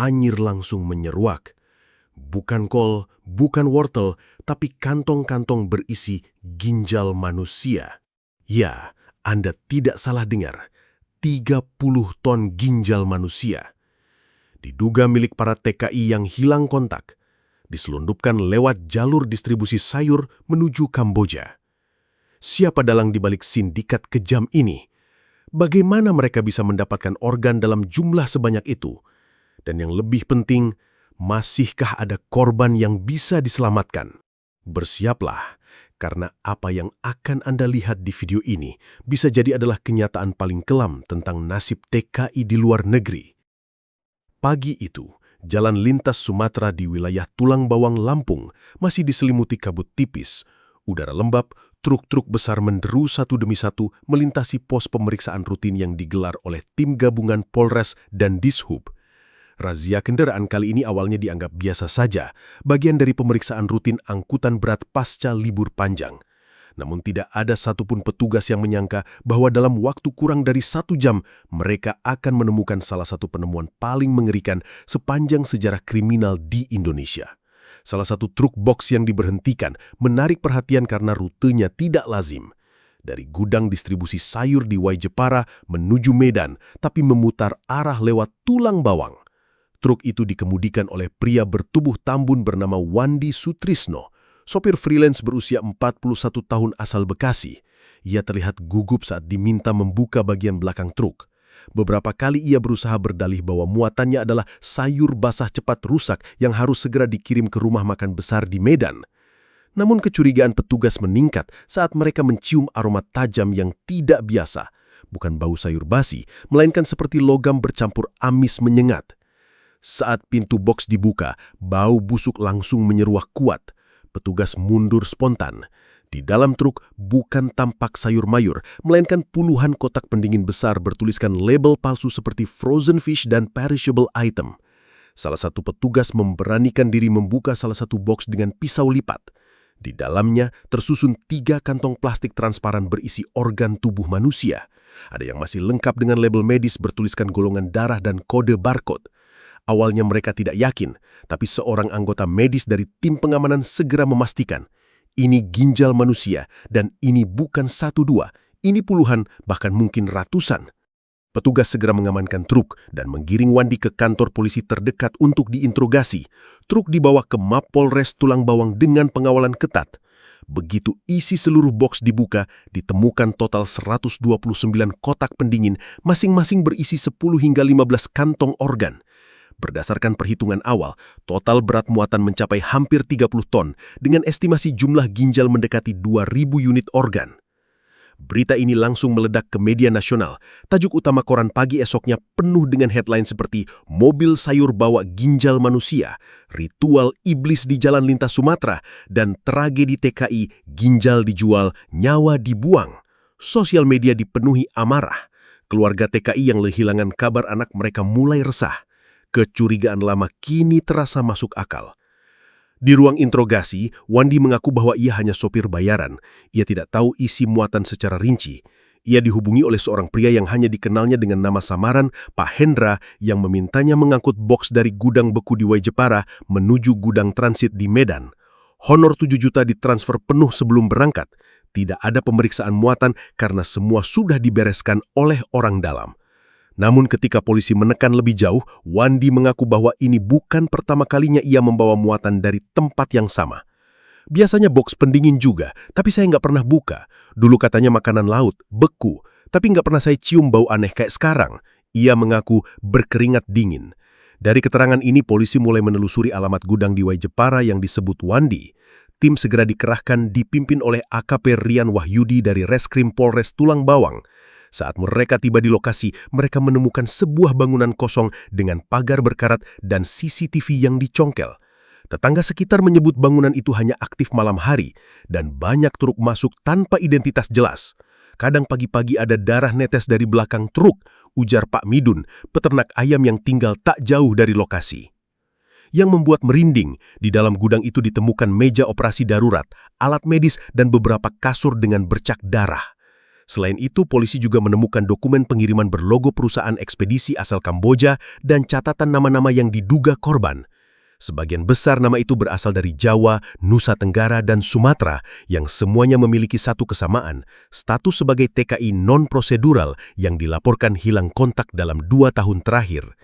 anyir langsung menyeruak. Bukan kol, bukan wortel, tapi kantong-kantong berisi ginjal manusia. Ya, Anda tidak salah dengar. 30 ton ginjal manusia. Diduga milik para TKI yang hilang kontak. Diselundupkan lewat jalur distribusi sayur menuju Kamboja. Siapa dalang di balik sindikat kejam ini? Bagaimana mereka bisa mendapatkan organ dalam jumlah sebanyak itu? Dan yang lebih penting, masihkah ada korban yang bisa diselamatkan? Bersiaplah, karena apa yang akan Anda lihat di video ini bisa jadi adalah kenyataan paling kelam tentang nasib TKI di luar negeri. Pagi itu, jalan lintas Sumatera di wilayah Tulang Bawang, Lampung masih diselimuti kabut tipis. Udara lembab, truk-truk besar menderu satu demi satu melintasi pos pemeriksaan rutin yang digelar oleh tim gabungan Polres dan Dishub. Razia kendaraan kali ini awalnya dianggap biasa saja, bagian dari pemeriksaan rutin angkutan berat pasca libur panjang. Namun tidak ada satupun petugas yang menyangka bahwa dalam waktu kurang dari 1 jam, mereka akan menemukan salah satu penemuan paling mengerikan sepanjang sejarah kriminal di Indonesia. Salah satu truk box yang diberhentikan menarik perhatian karena rutenya tidak lazim. Dari gudang distribusi sayur di Waijepara menuju Medan, tapi memutar arah lewat Tulang Bawang. Truk itu dikemudikan oleh pria bertubuh tambun bernama Wandi Sutrisno, sopir freelance berusia 41 tahun asal Bekasi. Ia terlihat gugup saat diminta membuka bagian belakang truk. Beberapa kali ia berusaha berdalih bahwa muatannya adalah sayur basah cepat rusak yang harus segera dikirim ke rumah makan besar di Medan. Namun kecurigaan petugas meningkat saat mereka mencium aroma tajam yang tidak biasa. Bukan bau sayur basi, melainkan seperti logam bercampur amis menyengat. Saat pintu box dibuka, bau busuk langsung menyeruak kuat. Petugas mundur spontan. Di dalam truk bukan tampak sayur mayur, melainkan puluhan kotak pendingin besar bertuliskan label palsu seperti frozen fish dan perishable item. Salah satu petugas memberanikan diri membuka salah satu box dengan pisau lipat. Di dalamnya tersusun 3 kantong plastik transparan berisi organ tubuh manusia. Ada yang masih lengkap dengan label medis bertuliskan golongan darah dan kode barcode. Awalnya mereka tidak yakin, tapi seorang anggota medis dari tim pengamanan segera memastikan, ini ginjal manusia dan ini bukan 1-2, ini puluhan bahkan mungkin ratusan. Petugas segera mengamankan truk dan menggiring Wandi ke kantor polisi terdekat untuk diinterogasi. Truk dibawa ke Mapolres Tulang Bawang dengan pengawalan ketat. Begitu isi seluruh box dibuka, ditemukan total 129 kotak pendingin, masing-masing berisi 10 hingga 15 kantong organ. Berdasarkan perhitungan awal, total berat muatan mencapai hampir 30 ton dengan estimasi jumlah ginjal mendekati 2.000 unit organ. Berita ini langsung meledak ke media nasional. Tajuk utama koran pagi esoknya penuh dengan headline seperti mobil sayur bawa ginjal manusia, ritual iblis di jalan lintas Sumatera, dan tragedi TKI ginjal dijual, nyawa dibuang. Sosial media dipenuhi amarah. Keluarga TKI yang kehilangan kabar anak mereka mulai resah. Kecurigaan lama kini terasa masuk akal. Di ruang interogasi, Wandi mengaku bahwa ia hanya sopir bayaran. Ia tidak tahu isi muatan secara rinci. Ia dihubungi oleh seorang pria yang hanya dikenalnya dengan nama samaran Pak Hendra yang memintanya mengangkut box dari gudang beku di Waijepara menuju gudang transit di Medan. Honor 7 juta ditransfer penuh sebelum berangkat. Tidak ada pemeriksaan muatan karena semua sudah dibereskan oleh orang dalam. Namun ketika polisi menekan lebih jauh, Wandi mengaku bahwa ini bukan pertama kalinya ia membawa muatan dari tempat yang sama. Biasanya box pendingin juga, tapi saya nggak pernah buka. Dulu katanya makanan laut, beku, tapi nggak pernah saya cium bau aneh kayak sekarang. Ia mengaku berkeringat dingin. Dari keterangan ini, polisi mulai menelusuri alamat gudang di Waijepara yang disebut Wandi. Tim segera dikerahkan dipimpin oleh AKP Rian Wahyudi dari Reskrim Polres Tulang Bawang. Saat mereka tiba di lokasi, mereka menemukan sebuah bangunan kosong dengan pagar berkarat dan CCTV yang dicongkel. Tetangga sekitar menyebut bangunan itu hanya aktif malam hari dan banyak truk masuk tanpa identitas jelas. Kadang pagi-pagi ada darah netes dari belakang truk, ujar Pak Midun, peternak ayam yang tinggal tak jauh dari lokasi. Yang membuat merinding, di dalam gudang itu ditemukan meja operasi darurat, alat medis dan beberapa kasur dengan bercak darah. Selain itu, polisi juga menemukan dokumen pengiriman berlogo perusahaan ekspedisi asal Kamboja dan catatan nama-nama yang diduga korban. Sebagian besar nama itu berasal dari Jawa, Nusa Tenggara, dan Sumatera yang semuanya memiliki satu kesamaan, status sebagai TKI non-prosedural yang dilaporkan hilang kontak dalam 2 tahun terakhir.